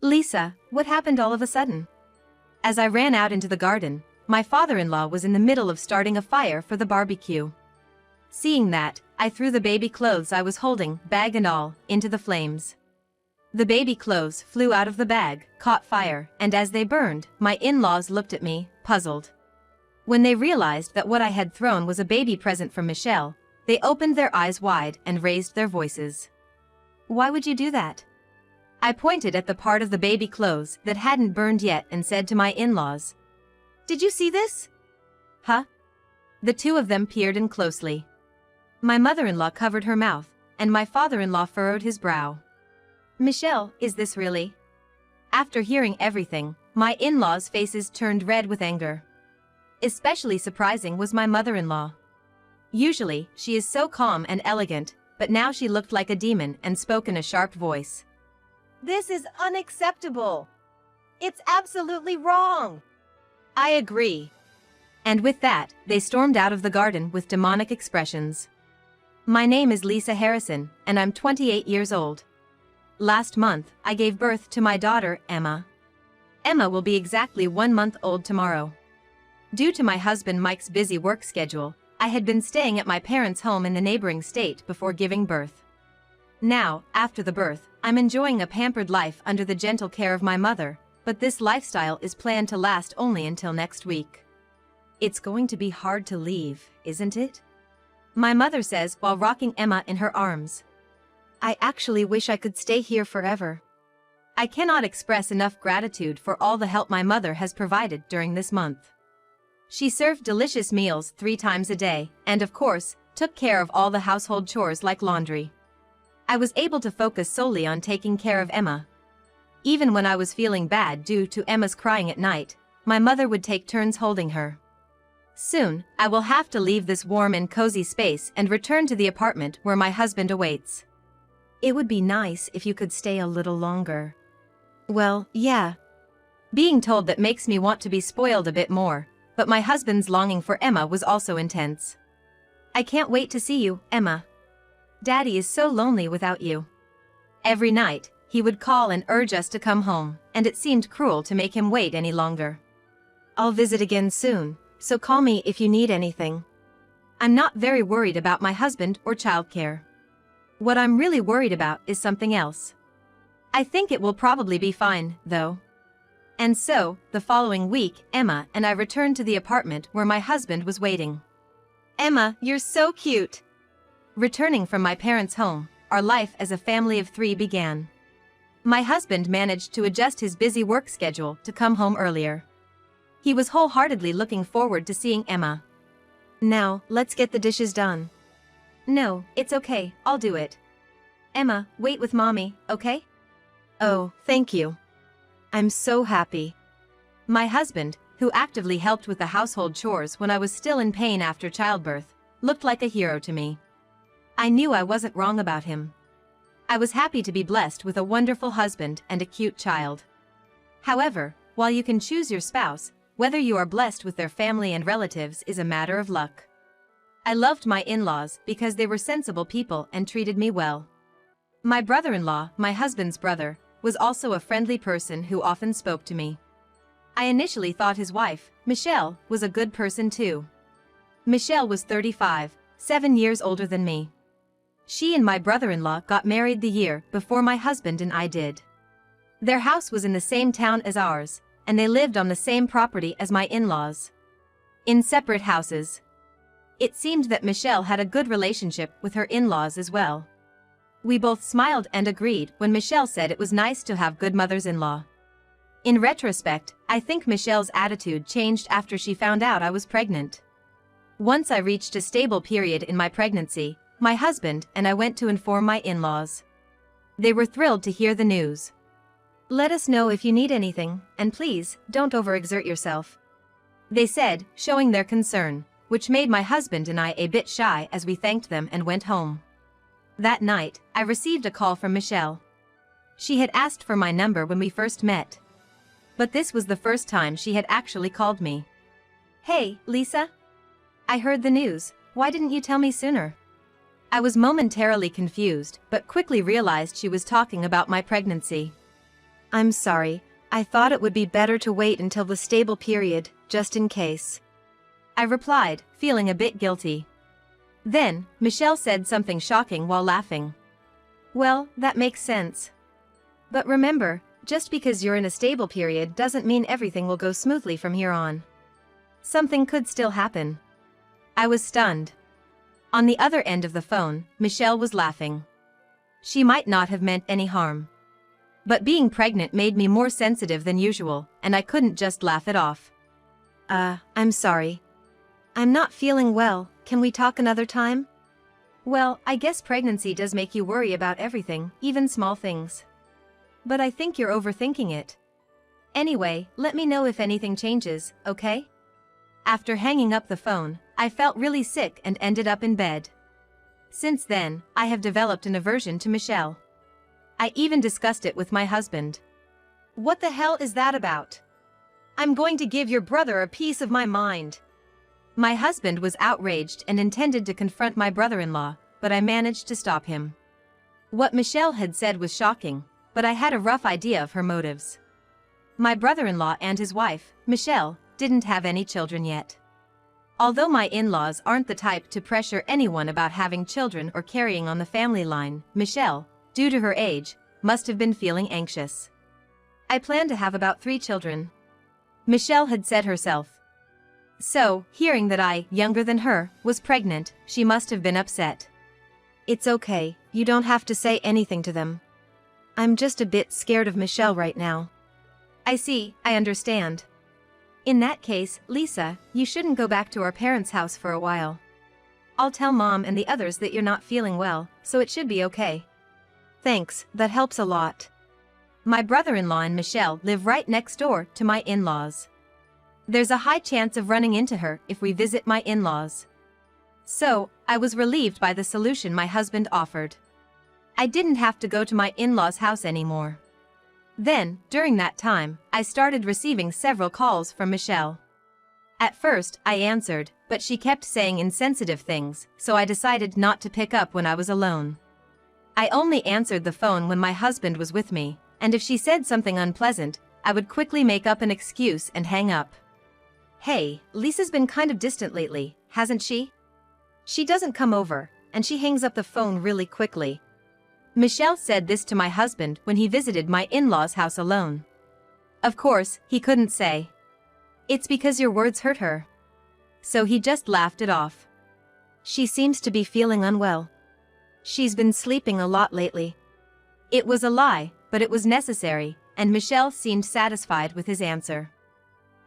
Lisa, what happened all of a sudden? As I ran out into the garden, my father-in-law was in the middle of starting a fire for the barbecue. Seeing that, I threw the baby clothes I was holding, bag and all, into the flames. The baby clothes flew out of the bag, caught fire, and as they burned, my in-laws looked at me, puzzled. When they realized that what I had thrown was a baby present from Michelle, they opened their eyes wide and raised their voices. Why would you do that? I pointed at the part of the baby clothes that hadn't burned yet and said to my in-laws, "Did you see this?" Huh? The two of them peered in closely. My mother-in-law covered her mouth, and my father-in-law furrowed his brow. Michelle, is this really? After hearing everything, my in-laws' faces turned red with anger. Especially surprising was my mother-in-law. Usually, she is so calm and elegant, but now she looked like a demon and spoke in a sharp voice. "This is unacceptable. It's absolutely wrong." I agree. And with that, they stormed out of the garden with demonic expressions. My name is Lisa Harrison, and I'm 28 years old. Last month, I gave birth to my daughter, Emma. Emma will be exactly 1 month old tomorrow. Due to my husband Mike's busy work schedule, I had been staying at my parents' home in the neighboring state before giving birth. Now, after the birth, I'm enjoying a pampered life under the gentle care of my mother, but this lifestyle is planned to last only until next week. It's going to be hard to leave, isn't it? My mother says while rocking Emma in her arms. I actually wish I could stay here forever. I cannot express enough gratitude for all the help my mother has provided during this month. She served delicious meals 3 times a day, and of course, took care of all the household chores like laundry. I was able to focus solely on taking care of Emma. Even when I was feeling bad due to Emma's crying at night, my mother would take turns holding her. Soon, I will have to leave this warm and cozy space and return to the apartment where my husband awaits. It would be nice if you could stay a little longer. Well, yeah. Being told that makes me want to be spoiled a bit more, but my husband's longing for Emma was also intense. I can't wait to see you, Emma. Daddy is so lonely without you. Every night, he would call and urge us to come home, and it seemed cruel to make him wait any longer. I'll visit again soon, so call me if you need anything. I'm not very worried about my husband or childcare. What I'm really worried about is something else. I think it will probably be fine, though. And so, the following week, Emma and I returned to the apartment where my husband was waiting. Emma, you're so cute! Returning from my parents' home, our life as a family of 3 began. My husband managed to adjust his busy work schedule to come home earlier. He was wholeheartedly looking forward to seeing Emma. Now, let's get the dishes done. No, it's okay, I'll do it. Emma, wait with mommy, okay? Oh, thank you. I'm so happy. My husband, who actively helped with the household chores when I was still in pain after childbirth, looked like a hero to me. I knew I wasn't wrong about him. I was happy to be blessed with a wonderful husband and a cute child. However, while you can choose your spouse, whether you are blessed with their family and relatives is a matter of luck. I loved my in-laws because they were sensible people and treated me well. My brother-in-law, my husband's brother, was also a friendly person who often spoke to me. I initially thought his wife, Michelle, was a good person too. Michelle was 35, 7 years older than me. She and my brother-in-law got married the year before my husband and I did. Their house was in the same town as ours, and they lived on the same property as my in-laws. In separate houses. It seemed that Michelle had a good relationship with her in-laws as well. We both smiled and agreed when Michelle said it was nice to have good mothers-in-law. In retrospect, I think Michelle's attitude changed after she found out I was pregnant. Once I reached a stable period in my pregnancy, my husband and I went to inform my in-laws. They were thrilled to hear the news. Let us know if you need anything, and please, don't overexert yourself. They said, showing their concern, which made my husband and I a bit shy as we thanked them and went home. That night, I received a call from Michelle. She had asked for my number when we first met. But this was the first time she had actually called me. Hey, Lisa? I heard the news, why didn't you tell me sooner? I was momentarily confused, but quickly realized she was talking about my pregnancy. I'm sorry, I thought it would be better to wait until the stable period, just in case. I replied, feeling a bit guilty. Then, Michelle said something shocking while laughing. Well, that makes sense. But remember, just because you're in a stable period doesn't mean everything will go smoothly from here on. Something could still happen. I was stunned. On the other end of the phone, Michelle was laughing. She might not have meant any harm. But being pregnant made me more sensitive than usual, and I couldn't just laugh it off. I'm sorry. I'm not feeling well, can we talk another time? Well, I guess pregnancy does make you worry about everything, even small things. But I think you're overthinking it. Anyway, let me know if anything changes, okay? After hanging up the phone, I felt really sick and ended up in bed. Since then, I have developed an aversion to Michelle. I even discussed it with my husband. What the hell is that about? I'm going to give your brother a piece of my mind. My husband was outraged and intended to confront my brother-in-law, but I managed to stop him. What Michelle had said was shocking, but I had a rough idea of her motives. My brother-in-law and his wife, Michelle, didn't have any children yet. Although my in-laws aren't the type to pressure anyone about having children or carrying on the family line, Michelle, due to her age, must have been feeling anxious. I plan to have about 3 children. Michelle had said herself. So, hearing that I, younger than her, was pregnant, she must have been upset. It's okay, you don't have to say anything to them. I'm just a bit scared of Michelle right now. I see, I understand. In that case, Lisa, you shouldn't go back to our parents' house for a while. I'll tell Mom and the others that you're not feeling well, so it should be okay. Thanks, that helps a lot. My brother-in-law and Michelle live right next door to my in-laws. There's a high chance of running into her if we visit my in-laws. So, I was relieved by the solution my husband offered. I didn't have to go to my in-laws' house anymore. Then, during that time, I started receiving several calls from Michelle. At first, I answered, but she kept saying insensitive things, so I decided not to pick up when I was alone. I only answered the phone when my husband was with me, and if she said something unpleasant, I would quickly make up an excuse and hang up. Hey, Lisa's been kind of distant lately, hasn't she? She doesn't come over, and she hangs up the phone really quickly. Michelle said this to my husband when he visited my in-laws' house alone. Of course, he couldn't say. It's because your words hurt her. So he just laughed it off. She seems to be feeling unwell. She's been sleeping a lot lately. It was a lie, but it was necessary, and Michelle seemed satisfied with his answer.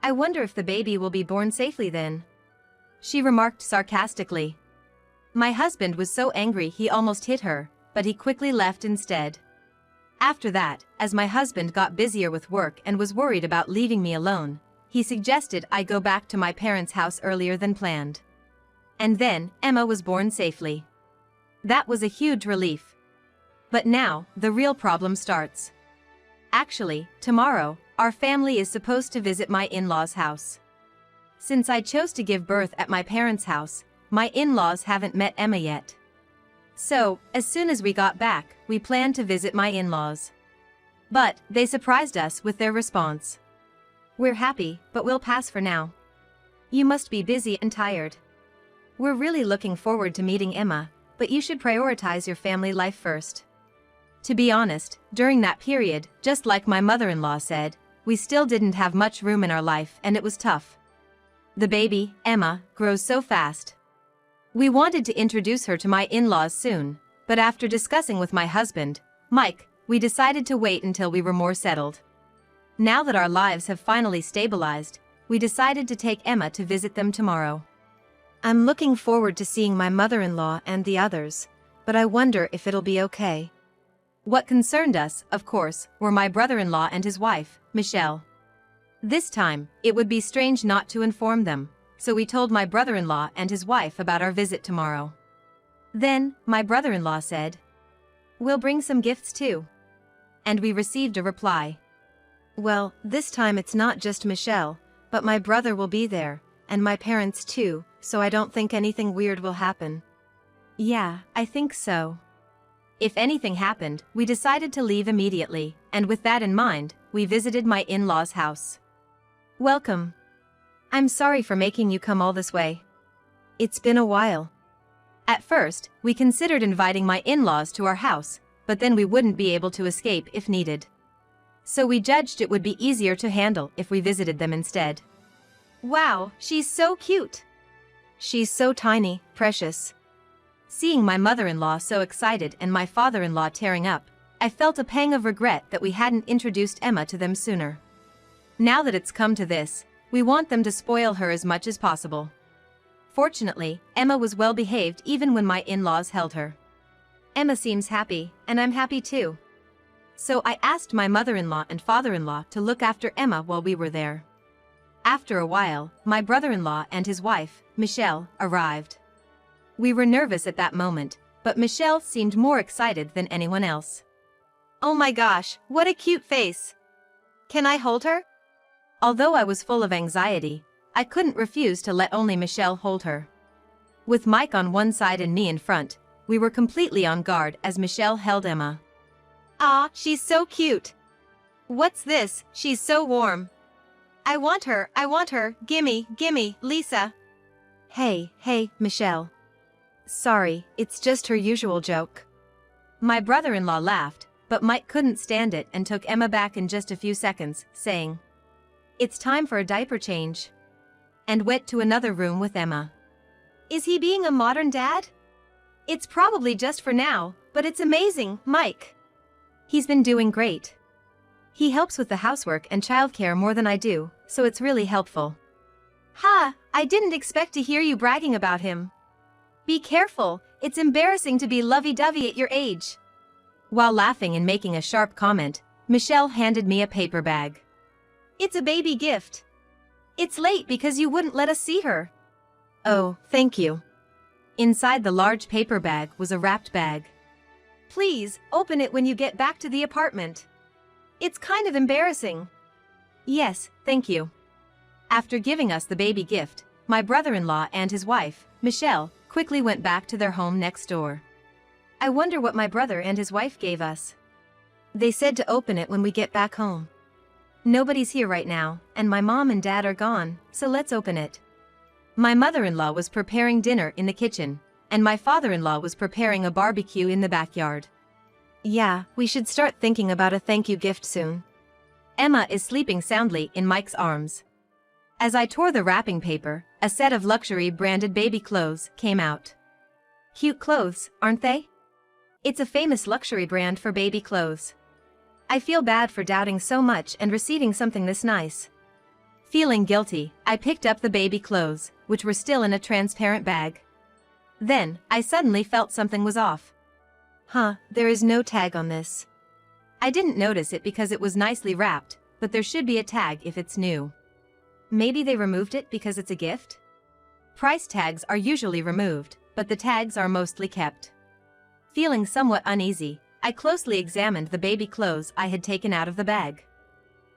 I wonder if the baby will be born safely then. She remarked sarcastically. My husband was so angry he almost hit her, but he quickly left instead. After that, as my husband got busier with work and was worried about leaving me alone, he suggested I go back to my parents' house earlier than planned. And then, Emma was born safely. That was a huge relief. But now, the real problem starts. Actually, tomorrow, our family is supposed to visit my in-laws' house. Since I chose to give birth at my parents' house, my in-laws haven't met Emma yet. So, as soon as we got back, we planned to visit my in-laws. But, they surprised us with their response. We're happy, but we'll pass for now. You must be busy and tired. We're really looking forward to meeting Emma, but you should prioritize your family life first. To be honest, during that period, just like my mother-in-law said, we still didn't have much room in our life and it was tough. The baby, Emma, grows so fast. We wanted to introduce her to my in-laws soon, but after discussing with my husband, Mike, we decided to wait until we were more settled. Now that our lives have finally stabilized, we decided to take Emma to visit them tomorrow. I'm looking forward to seeing my mother-in-law and the others, but I wonder if it'll be okay. What concerned us, of course, were my brother-in-law and his wife, Michelle. This time, it would be strange not to inform them, so we told my brother-in-law and his wife about our visit tomorrow. Then, my brother-in-law said, "We'll bring some gifts too." And we received a reply. Well, this time it's not just Michelle, but my brother will be there, and my parents too, so I don't think anything weird will happen. Yeah, I think so. If anything happened, we decided to leave immediately, and with that in mind, we visited my in-laws' house. Welcome. I'm sorry for making you come all this way. It's been a while. At first, we considered inviting my in-laws to our house, but then we wouldn't be able to escape if needed. So we judged it would be easier to handle if we visited them instead. Wow, she's so cute. She's so tiny, precious. Seeing my mother-in-law so excited and my father-in-law tearing up, I felt a pang of regret that we hadn't introduced Emma to them sooner. Now that it's come to this, we want them to spoil her as much as possible. Fortunately, Emma was well behaved even when my in-laws held her. Emma seems happy, and I'm happy too. So I asked my mother-in-law and father-in-law to look after Emma while we were there. After a while, my brother-in-law and his wife, Michelle, arrived. We were nervous at that moment, but Michelle seemed more excited than anyone else. Oh my gosh, what a cute face! Can I hold her? Although I was full of anxiety, I couldn't refuse to let only Michelle hold her. With Mike on one side and me in front, we were completely on guard as Michelle held Emma. Aw, she's so cute! What's this? She's so warm. I want her, gimme, Lisa. Hey, Michelle. Sorry, it's just her usual joke. My brother-in-law laughed, but Mike couldn't stand it and took Emma back in just a few seconds, saying, "It's time for a diaper change," and went to another room with Emma. Is he being a modern dad? It's probably just for now, but it's amazing, Mike. He's been doing great. He helps with the housework and childcare more than I do, so it's really helpful. Ha, I didn't expect to hear you bragging about him. Be careful, it's embarrassing to be lovey-dovey at your age. While laughing and making a sharp comment, Michelle handed me a paper bag. It's a baby gift. It's late because you wouldn't let us see her. Oh, thank you. Inside the large paper bag was a wrapped bag. Please, open it when you get back to the apartment. It's kind of embarrassing. Yes, thank you. After giving us the baby gift, my brother-in-law and his wife, Michelle, quickly went back to their home next door. I wonder what my brother and his wife gave us. They said to open it when we get back home. Nobody's here right now, and my mom and dad are gone, so let's open it. My mother-in-law was preparing dinner in the kitchen, and my father-in-law was preparing a barbecue in the backyard. Yeah, we should start thinking about a thank you gift soon. Emma is sleeping soundly in Mike's arms. As I tore the wrapping paper, a set of luxury branded baby clothes came out. Cute clothes, aren't they? It's a famous luxury brand for baby clothes. I feel bad for doubting so much and receiving something this nice. Feeling guilty, I picked up the baby clothes, which were still in a transparent bag. Then, I suddenly felt something was off. Huh, there is no tag on this. I didn't notice it because it was nicely wrapped, but there should be a tag if it's new. Maybe they removed it because it's a gift? Price tags are usually removed, but the tags are mostly kept. Feeling somewhat uneasy, I closely examined the baby clothes I had taken out of the bag.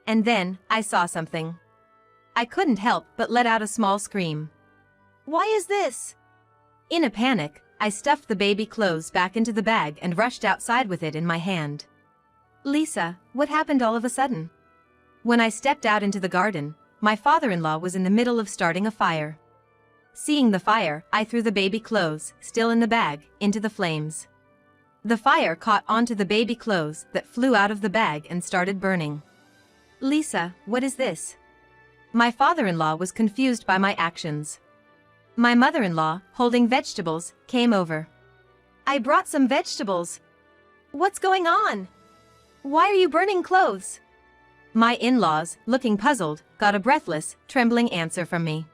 And then, I saw something. I couldn't help but let out a small scream. Why is this? In a panic, I stuffed the baby clothes back into the bag and rushed outside with it in my hand. Lisa, what happened all of a sudden? When I stepped out into the garden, my father-in-law was in the middle of starting a fire. Seeing the fire, I threw the baby clothes, still in the bag, into the flames. The fire caught onto the baby clothes that flew out of the bag and started burning. Lisa, what is this? My father-in-law was confused by my actions. My mother-in-law, holding vegetables, came over. I brought some vegetables. What's going on? Why are you burning clothes? My in-laws, looking puzzled, got a breathless, trembling answer from me.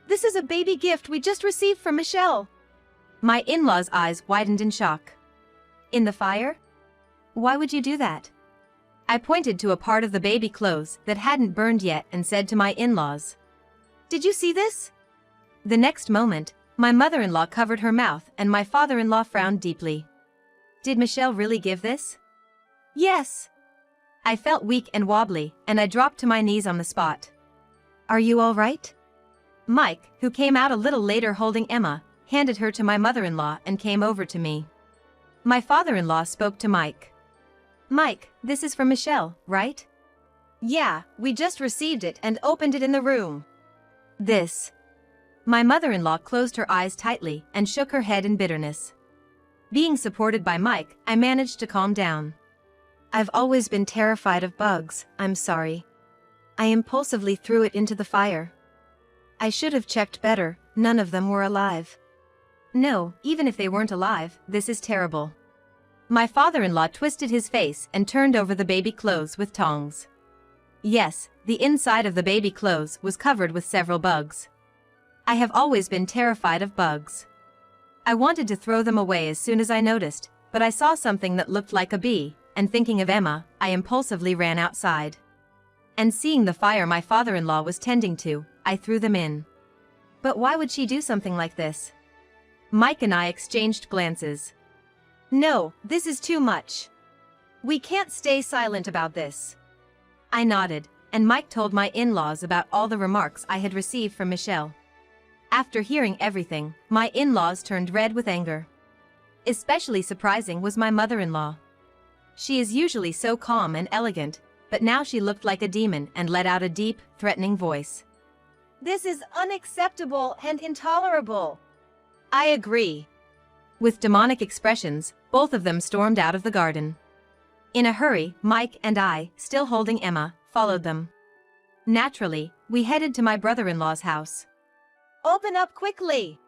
This is a baby gift we just received from Michelle. My in-laws' eyes widened in shock. In the fire? Why would you do that? I pointed to a part of the baby clothes that hadn't burned yet and said to my in-laws. Did you see this? The next moment, my mother-in-law covered her mouth and my father-in-law frowned deeply. Did Michelle really give this? Yes. I felt weak and wobbly, and I dropped to my knees on the spot. Are you all right? Mike, who came out a little later holding Emma, handed her to my mother-in-law and came over to me. My father-in-law spoke to Mike. Mike, this is from Michelle, right? Yeah, we just received it and opened it in the room. This. My mother-in-law closed her eyes tightly and shook her head in bitterness. Being supported by Mike, I managed to calm down. I've always been terrified of bugs, I'm sorry. I impulsively threw it into the fire. I should have checked better, none of them were alive. No, even if they weren't alive, this is terrible. My father-in-law twisted his face and turned over the baby clothes with tongs. Yes, the inside of the baby clothes was covered with several bugs. I have always been terrified of bugs. I wanted to throw them away as soon as I noticed, but I saw something that looked like a bee, and thinking of Emma, I impulsively ran outside. And seeing the fire my father-in-law was tending to, I threw them in. But why would she do something like this? Mike and I exchanged glances. No, this is too much. We can't stay silent about this. I nodded, and Mike told my in-laws about all the remarks I had received from Michelle. After hearing everything, my in-laws turned red with anger. Especially surprising was my mother-in-law. She is usually so calm and elegant, but now she looked like a demon and let out a deep, threatening voice. This is unacceptable and intolerable. I agree. With demonic expressions, both of them stormed out of the garden. In a hurry, Mike and I, still holding Emma, followed them. Naturally, we headed to my brother-in-law's house. Open up quickly!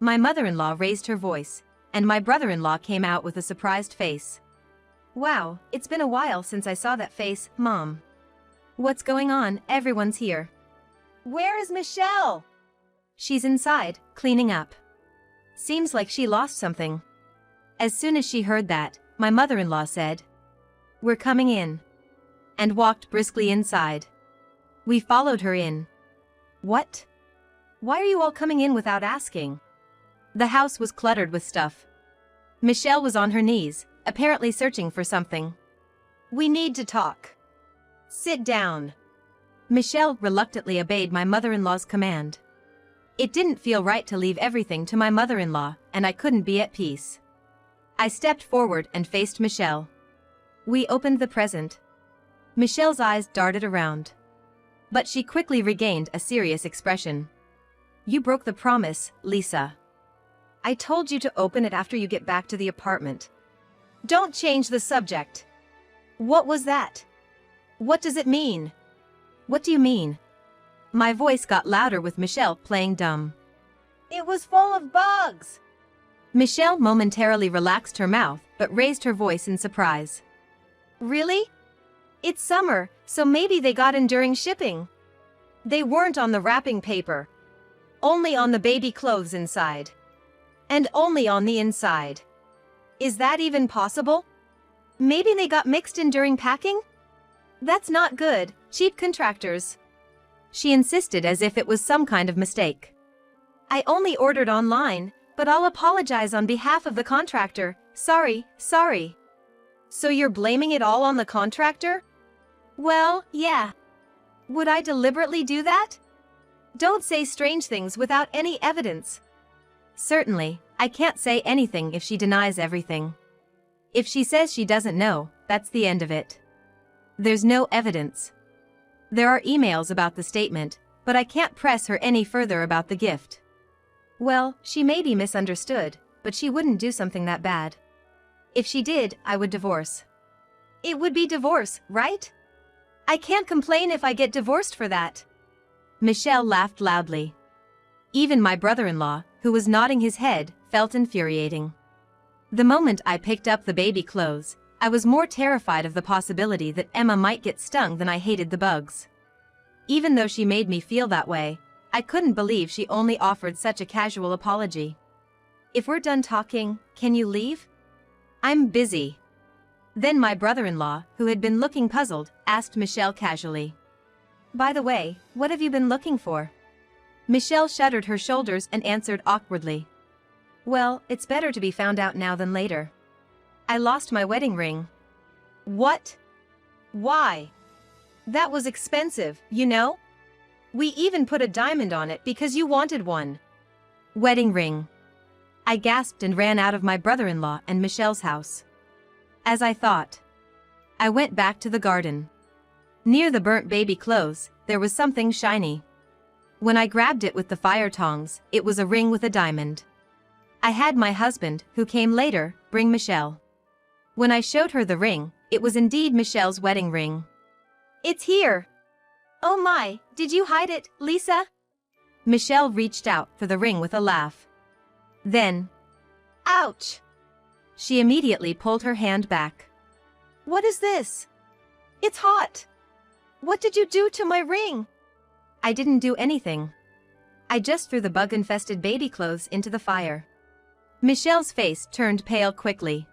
My mother-in-law raised her voice, and my brother-in-law came out with a surprised face. Wow, it's been a while since I saw that face, Mom. What's going on? Everyone's here. Where is Michelle? She's inside, cleaning up. Seems like she lost something. As soon as she heard that, my mother-in-law said, "We're coming in," and walked briskly inside. We followed her in. What? Why are you all coming in without asking? The house was cluttered with stuff. Michelle was on her knees, apparently searching for something. We need to talk. Sit down. Michelle reluctantly obeyed my mother-in-law's command. It didn't feel right to leave everything to my mother-in-law, and I couldn't be at peace. I stepped forward and faced Michelle. We opened the present. Michelle's eyes darted around. But she quickly regained a serious expression. You broke the promise, Lisa. I told you to open it after you get back to the apartment. Don't change the subject. What was that? What does it mean? What do you mean? My voice got louder with Michelle playing dumb. It was full of bugs. Michelle momentarily relaxed her mouth but raised her voice in surprise. Really? It's summer, so maybe they got in during shipping. They weren't on the wrapping paper. Only on the baby clothes inside. And only on the inside. Is that even possible? Maybe they got mixed in during packing? That's not good, cheap contractors. She insisted as if it was some kind of mistake. I only ordered online, but I'll apologize on behalf of the contractor. Sorry. So you're blaming it all on the contractor? Well, yeah. Would I deliberately do that? Don't say strange things without any evidence. Certainly, I can't say anything if she denies everything. If she says she doesn't know, that's the end of it. There's no evidence. There are emails about the statement, but I can't press her any further about the gift. Well, she may be misunderstood, but she wouldn't do something that bad. If she did, I would divorce. It would be divorce, right? I can't complain if I get divorced for that. Michelle laughed loudly. Even my brother-in-law, who was nodding his head, felt infuriating. The moment I picked up the baby clothes, I was more terrified of the possibility that Emma might get stung than I hated the bugs. Even though she made me feel that way, I couldn't believe she only offered such a casual apology. If we're done talking, can you leave? I'm busy. Then my brother-in-law, who had been looking puzzled, asked Michelle casually. By the way, what have you been looking for? Michelle shrugged her shoulders and answered awkwardly. Well, it's better to be found out now than later. I lost my wedding ring. What? Why? That was expensive, you know? We even put a diamond on it because you wanted one. Wedding ring. I gasped and ran out of my brother-in-law and Michelle's house. As I thought. I went back to the garden. Near the burnt baby clothes, there was something shiny. When I grabbed it with the fire tongs, it was a ring with a diamond. I had my husband, who came later, bring Michelle. When I showed her the ring, it was indeed Michelle's wedding ring. "It's here." "Oh my, did you hide it, Lisa?" Michelle reached out for the ring with a laugh. Then, "Ouch!" She immediately pulled her hand back. "What is this? It's hot. What did you do to my ring?" "I didn't do anything. I just threw the bug-infested baby clothes into the fire." Michelle's face turned pale quickly.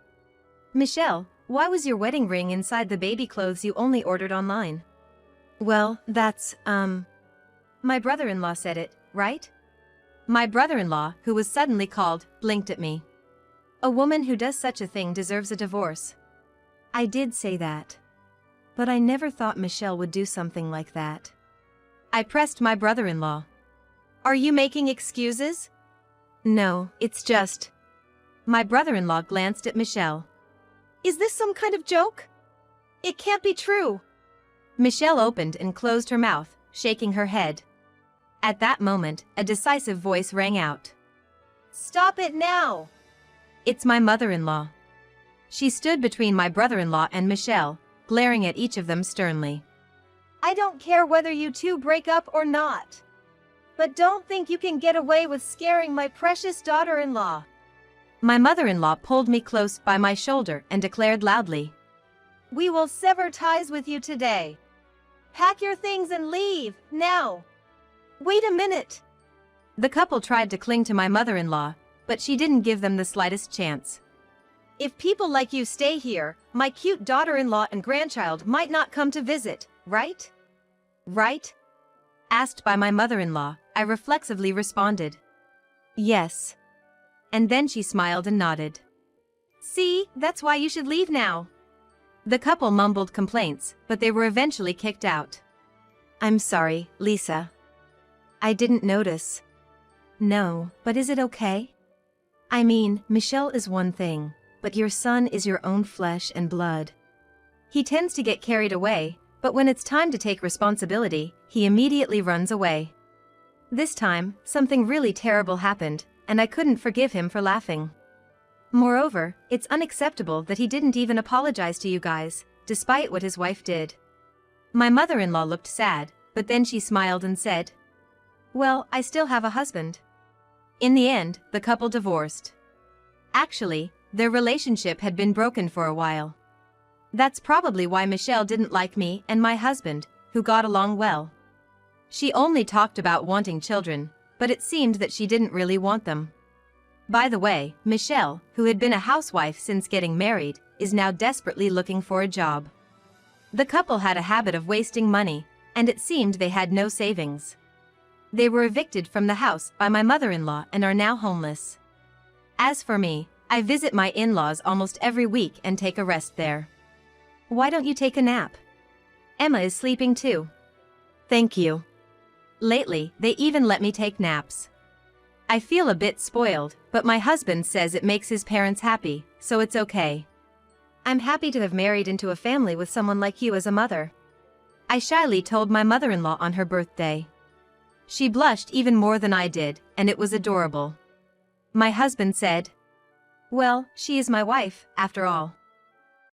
"Michelle, why was your wedding ring inside the baby clothes you only ordered online?" "Well, that's, my brother-in-law said it, right?" My brother-in-law, who was suddenly called, blinked at me. "A woman who does such a thing deserves a divorce." "I did say that. But I never thought Michelle would do something like that." I pressed my brother-in-law. "Are you making excuses?" "No, it's just..." My brother-in-law glanced at Michelle. "Is this some kind of joke? It can't be true." Michelle opened and closed her mouth, shaking her head. At that moment, a decisive voice rang out. "Stop it now!" It's my mother-in-law. She stood between my brother-in-law and Michelle, glaring at each of them sternly. "I don't care whether you two break up or not. But don't think you can get away with scaring my precious daughter-in-law." My mother-in-law pulled me close by my shoulder and declared loudly, "We will sever ties with you today. Pack your things and leave, now." "Wait a minute." The couple tried to cling to my mother-in-law, but she didn't give them the slightest chance. "If people like you stay here, my cute daughter-in-law and grandchild might not come to visit, right?" "Right?" Asked by my mother-in-law, I reflexively responded, "Yes." And then she smiled and nodded. "See, that's why you should leave now." The couple mumbled complaints, but they were eventually kicked out. "I'm sorry, Lisa. I didn't notice." "No, but is it okay? I mean, Michelle is one thing, but your son is your own flesh and blood. He tends to get carried away, but when it's time to take responsibility, he immediately runs away. This time, something really terrible happened, and I couldn't forgive him for laughing. Moreover, it's unacceptable that he didn't even apologize to you guys, despite what his wife did." My mother-in-law looked sad, but then she smiled and said, "Well, I still have a husband." In the end, the couple divorced. Actually, their relationship had been broken for a while. That's probably why Michelle didn't like me and my husband, who got along well. She only talked about wanting children, but it seemed that she didn't really want them. By the way, Michelle, who had been a housewife since getting married, is now desperately looking for a job. The couple had a habit of wasting money, and it seemed they had no savings. They were evicted from the house by my mother-in-law and are now homeless. As for me, I visit my in-laws almost every week and take a rest there. Why don't you take a nap? Emma is sleeping too. Thank you. Lately, they even let me take naps. I feel a bit spoiled, but my husband says it makes his parents happy, so it's okay. I'm happy to have married into a family with someone like you as a mother. I shyly told my mother-in-law on her birthday. She blushed even more than I did, and it was adorable. My husband said, "Well, she is my wife, after all."